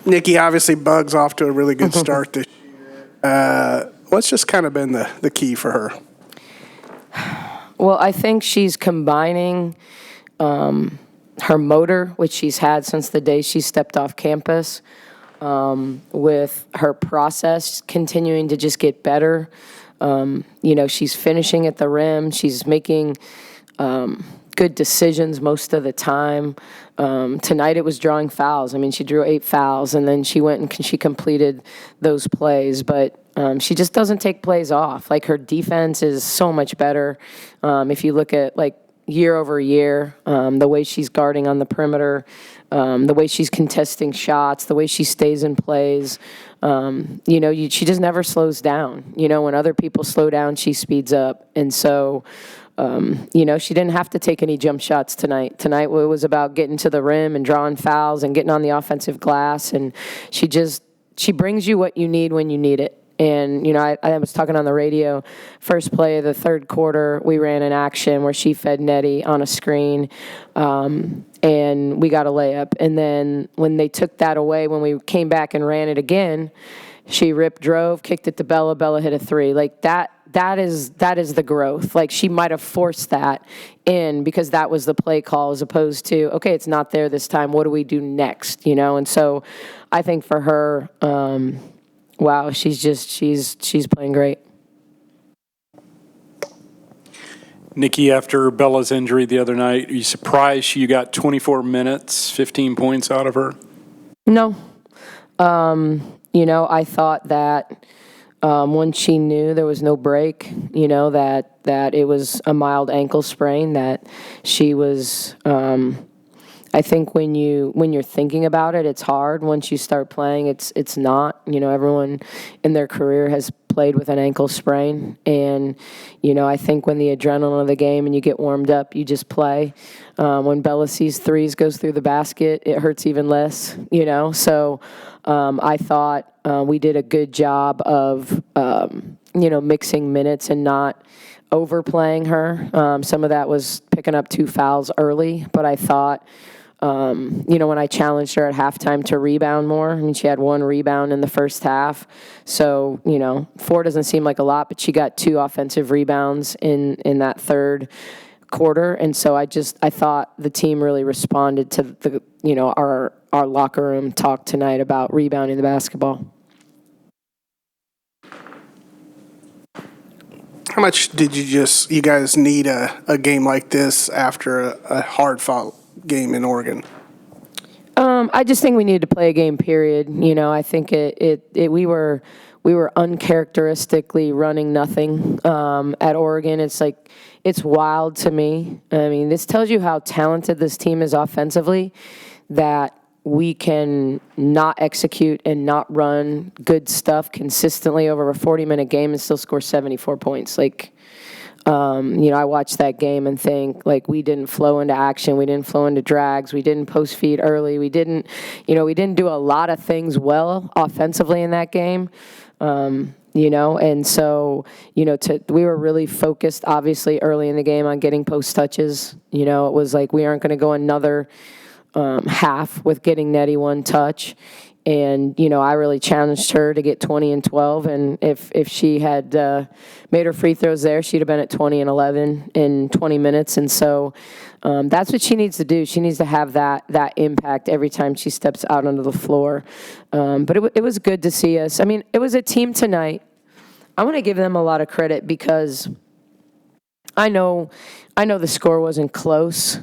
Nikki, obviously Buggs off to a really good start this year. What's just kind of been the key for her? Well, I think she's combining her motor, which she's had since the day she stepped off campus, with her process continuing to just get better. She's finishing at the rim. She's making good decisions most of the time. Tonight it was drawing fouls. I mean, she drew 8 fouls, and then she went and she completed those plays. But she just doesn't take plays off. Like, her defense is so much better. If you look at, like, year over year, the way she's guarding on the perimeter, the way she's contesting shots, the way she stays in plays, she just never slows down. When other people slow down, she speeds up. And so, she didn't have to take any jump shots tonight. Tonight it was about getting to the rim and drawing fouls and getting on the offensive glass. And she brings you what you need when you need it. And, I was talking on the radio, first play of the third quarter, we ran an action where she fed Nettie on a screen, and we got a layup. And then when they took that away, when we came back and ran it again, she drove, kicked it to Bella. Bella hit a 3. Like, that is the growth. Like, she might have forced that in because that was the play call, as opposed to, okay, it's not there this time. What do we do next? And so I think for her, wow, she's playing great. Nikki, after Bella's injury the other night, are you surprised you got 24 minutes, 15 points out of her? No. I thought that when she knew there was no break, that it was a mild ankle sprain, that she was I think when you're thinking about it, it's hard. Once you start playing, it's not. Everyone in their career has played with an ankle sprain, and I think when the adrenaline of the game and you get warmed up, you just play. When Bella sees threes goes through the basket, it hurts even less. So I thought we did a good job of mixing minutes and not overplaying her. Some of that was picking up 2 fouls early, but I thought, when I challenged her at halftime to rebound more, I mean, she had 1 rebound in the first half. So, 4 doesn't seem like a lot, but she got 2 offensive rebounds in that third quarter. And so I thought the team really responded to our locker room talk tonight about rebounding the basketball. How much did you guys need a game like this after a hard-fought game in Oregon? I just think we needed to play a game, period. I think we were uncharacteristically running nothing at Oregon. It's wild to me. I mean, this tells you how talented this team is offensively, that we can not execute and not run good stuff consistently over a 40-minute game and still score 74 points. I watched that game and think, we didn't flow into action. We didn't flow into drags. We didn't post feed early. We didn't do a lot of things well offensively in that game. And so, we were really focused, obviously, early in the game on getting post touches. It was like we aren't going to go another half with getting Nettie 1 touch. And, I really challenged her to get 20 and 12. And if she had made her free throws there, she'd have been at 20 and 11 in 20 minutes. And so that's what she needs to do. She needs to have that impact every time she steps out onto the floor. But it was good to see us. I mean, it was a team tonight. I want to give them a lot of credit because I know the score wasn't close,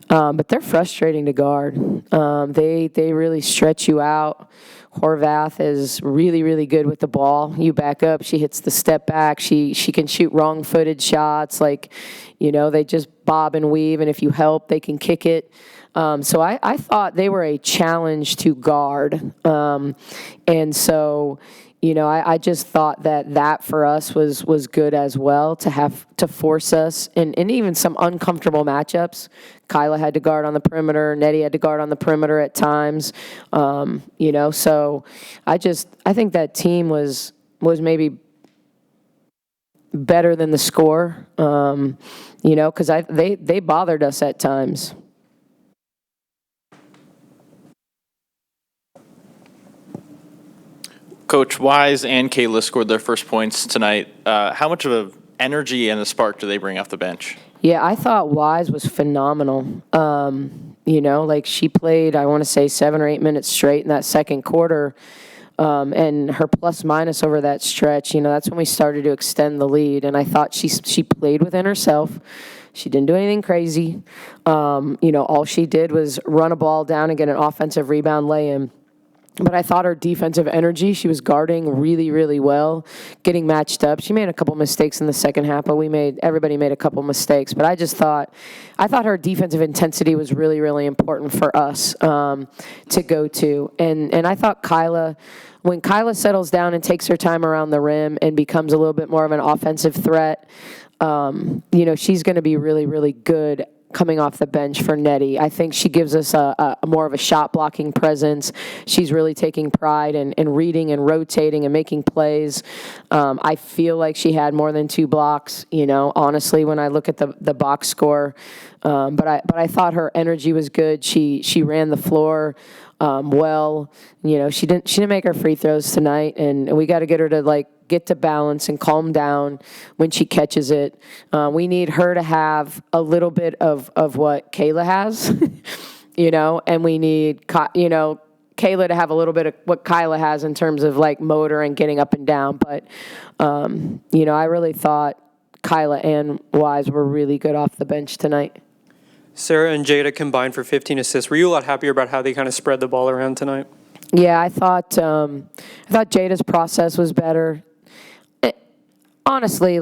but they're frustrating to guard. They really stretch you out. Horvath is really, really good with the ball. You back up, she hits the step back. She can shoot wrong-footed shots. They just bob and weave, and if you help, they can kick it. So I thought they were a challenge to guard. And so, I just thought that for us was good as well, to have to force us and even some uncomfortable matchups. Kayla had to guard on the perimeter. Nettie had to guard on the perimeter at times. So I think that team was maybe better than the score, because they bothered us at times. Coach Wise and Kayla scored their first points tonight. How much of an energy and a spark do they bring off the bench? Yeah, I thought Wise was phenomenal. She played, I want to say, 7 or 8 minutes straight in that second quarter. And her plus minus over that stretch, that's when we started to extend the lead. And I thought she played within herself. She didn't do anything crazy. All she did was run a ball down and get an offensive rebound lay-in. But I thought her defensive energy, she was guarding really, really well, getting matched up. She made a couple mistakes in the second half, but everybody made a couple mistakes. But I thought her defensive intensity was really, really important for us to go to. And I thought when Kayla settles down and takes her time around the rim and becomes a little bit more of an offensive threat, she's going to be really, really good coming off the bench for Nettie. I think she gives us a more of a shot blocking presence. She's really taking pride in reading and rotating and making plays. I feel like she had more than 2 blocks, honestly, when I look at the box score. But I thought her energy was good. She ran the floor well. She didn't make her free throws tonight, and we got to get her to get to balance and calm down when she catches it. We need her to have a little bit of what Kayla has, and we need Kayla to have a little bit of what Kayla has in terms of motor and getting up and down. But I really thought Kayla and Wise were really good off the bench tonight. Sarah and Jada combined for 15 assists. Were you a lot happier about how they kind of spread the ball around tonight? Yeah, I thought Jada's process was better. Honestly,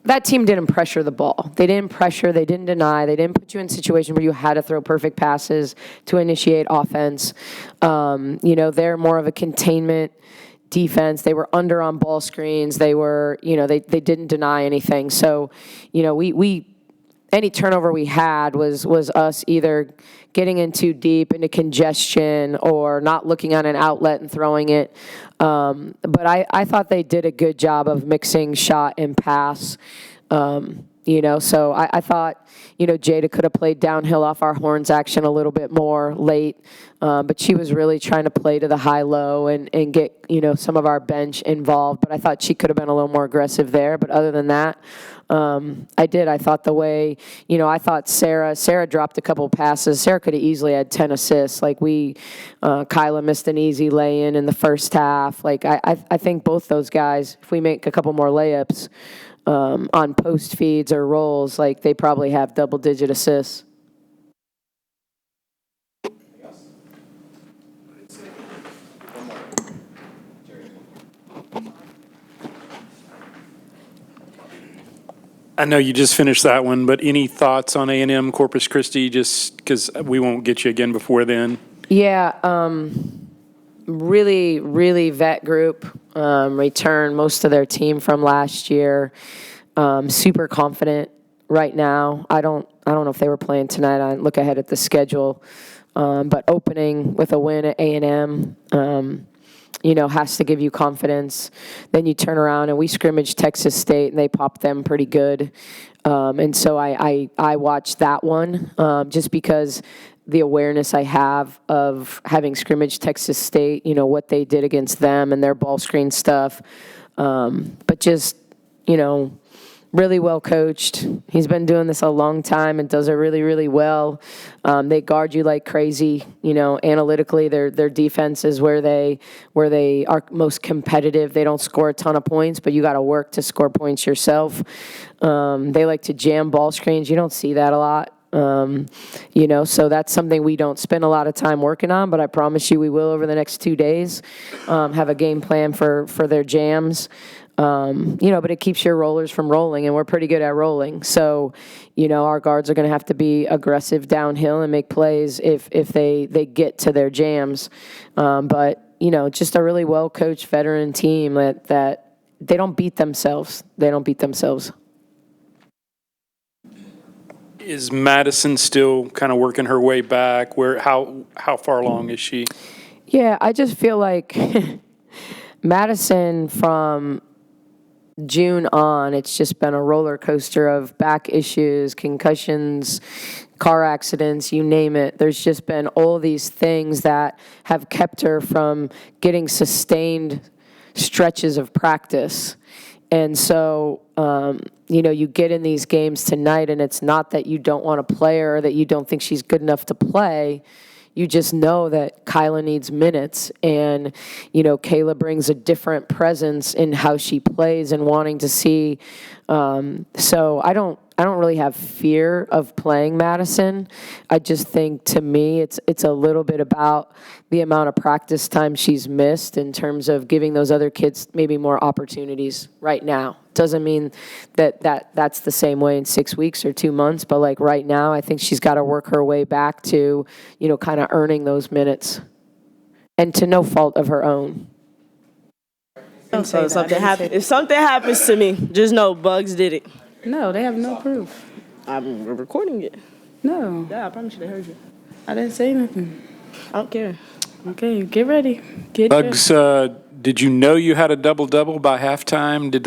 that team didn't pressure the ball. They didn't pressure, they didn't deny, they didn't put you in a situation where you had to throw perfect passes to initiate offense. They're more of a containment defense. They were under on ball screens. They were, they didn't deny anything. So, any turnover we had was us either getting in too deep into congestion or not looking on an outlet and throwing it. But I thought they did a good job of mixing shot and pass. So I thought, Jada could have played downhill off our horns action a little bit more late. But she was really trying to play to the high-low and get, some of our bench involved. But I thought she could have been a little more aggressive there. But other than that, I thought the way, I thought Sarah dropped a couple passes. Sarah could have easily had 10 assists. Kayla missed an easy lay-in in the first half. I think both those guys, if we make a couple more layups on post feeds or rolls, they probably have double-digit assists. I know you just finished that one, but any thoughts on A&M Corpus Christi, just because we won't get you again before then? Yeah, really, really vet group. Returned most of their team from last year. Super confident right now. I don't know if they were playing tonight. I look ahead at the schedule. But opening with a win at A&M, has to give you confidence. Then you turn around and we scrimmaged Texas State and they popped them pretty good. And so I watched that one just because the awareness I have of having scrimmaged Texas State, what they did against them and their ball screen stuff. But just, really well coached. He's been doing this a long time and does it really, really well. They guard you like crazy. Analytically, their defense is where they are most competitive. They don't score a ton of points, but you got to work to score points yourself. They like to jam ball screens. You don't see that a lot. So that's something we don't spend a lot of time working on, but I promise you we will over the next 2 days. Have a game plan for their jams. But it keeps your rollers from rolling, and we're pretty good at rolling. So, our guards are going to have to be aggressive downhill and make plays if they get to their jams. But, just a really well-coached veteran team that they don't beat themselves. They don't beat themselves. Is Madison still kind of working her way back? How far along is she? Yeah, I just feel like Madison from June on, it's just been a roller coaster of back issues, concussions, car accidents, you name it. There's just been all these things that have kept her from getting sustained stretches of practice. And so, you get in these games tonight, and it's not that you don't want to play her or that you don't think she's good enough to play. You just know that Kayla needs minutes, and, Kayla brings a different presence in how she plays and wanting to see. So I don't really have fear of playing Madison. I just think, to me, it's a little bit about the amount of practice time she's missed in terms of giving those other kids maybe more opportunities right now. Doesn't mean that's the same way in 6 weeks or 2 months, but like right now, I think she's got to work her way back to, kind of earning those minutes, and to no fault of her own. So if something happens to me, just know Buggs did it. No, they have no proof. I'm recording it. No. Yeah, I promise you they heard you. I didn't say nothing. I don't care. Okay, get ready. Buggs, did you know you had a double-double by halftime? Did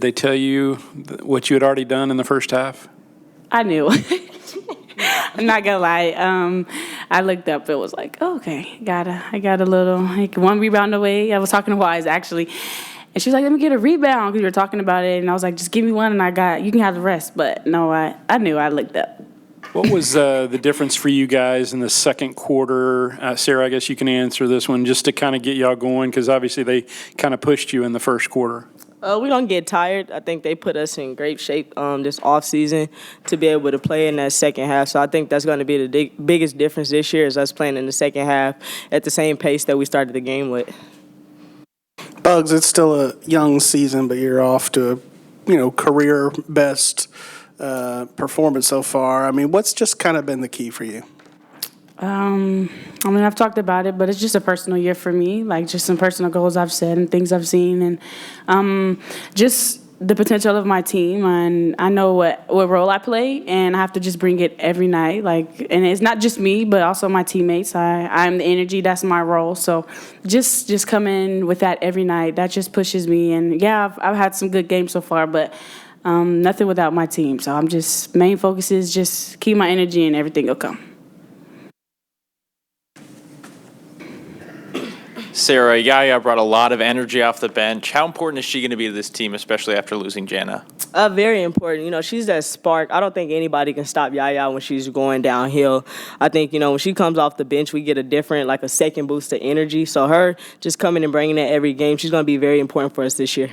they tell you what you had already done in the first half? I knew. I'm not gonna lie. I looked up. It was like, oh, okay, I got a little, one rebound away. I was talking to Wise, actually. And she was like, let me get a rebound, because we were talking about it. And I was like, just give me one, and you can have the rest. But no, I knew. I looked up. What was the difference for you guys in the second quarter? Sarah, I guess you can answer this one, just to kind of get y'all going, because obviously they kind of pushed you in the first quarter. We don't get tired. I think they put us in great shape this offseason to be able to play in that second half. So I think that's going to be the biggest difference this year, is us playing in the second half at the same pace that we started the game with. Buggs, it's still a young season, but you're off to a career best performance so far. I mean, what's just kind of been the key for you? I've talked about it, but it's just a personal year for me, like just some personal goals I've set and things I've seen, and just the potential of my team. And I know what role I play, and I have to just bring it every night. And it's not just me, but also my teammates. I'm the energy. That's my role. So just come in with that every night. That just pushes me. And yeah, I've had some good games so far, but nothing without my team. So main focus is just keep my energy, and everything will come. Sarah, Yaya brought a lot of energy off the bench. How important is she going to be to this team, especially after losing Jana? Very important. She's that spark. I don't think anybody can stop Yaya when she's going downhill. I think, when she comes off the bench, we get a different, a second boost of energy. So her just coming and bringing it every game, she's going to be very important for us this year.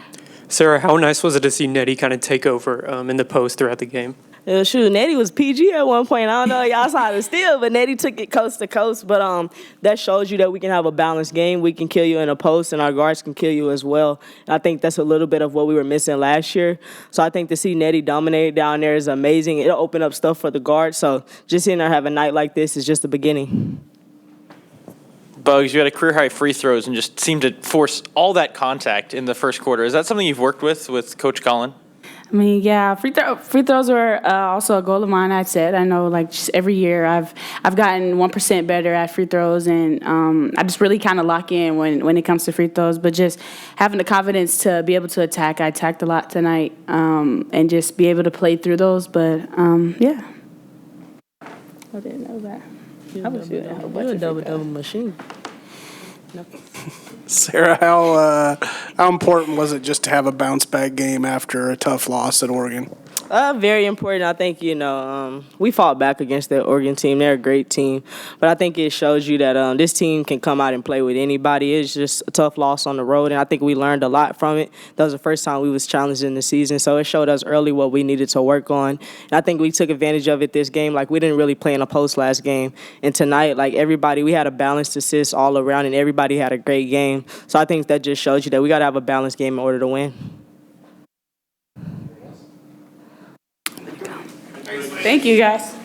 Sarah, how nice was it to see Nettie kind of take over in the post throughout the game? Shoot, Nettie was PG at one point. I don't know y'all saw the steal, but Nettie took it coast to coast. But that shows you that we can have a balanced game. We can kill you in a post, and our guards can kill you as well. And I think that's a little bit of what we were missing last year. So I think to see Nettie dominate down there is amazing. It'll open up stuff for the guards. So just seeing her have a night like this is just the beginning. Buggs, you had a career-high free throws and just seemed to force all that contact in the first quarter. Is that something you've worked with Coach Collen? Yeah, free throws were also a goal of mine. I know, just every year I've gotten 1% better at free throws, and I just really kind of lock in when it comes to free throws. But just having the confidence to be able to attack, I attacked a lot tonight, and just be able to play through those. But yeah, I didn't know that. I was shooting a whole bunch of double machine. Sarah, how important was it just to have a bounce-back game after a tough loss at Oregon? Very important. I think, we fought back against the Oregon team. They're a great team. But I think it shows you that this team can come out and play with anybody. It's just a tough loss on the road, and I think we learned a lot from it. That was the first time we was challenged in the season, so it showed us early what we needed to work on. And I think we took advantage of it this game. We didn't really play in a post last game. And tonight, everybody, we had a balanced assist all around, and everybody had a great game. So I think that just shows you that we got to have a balanced game in order to win. Thank you, guys.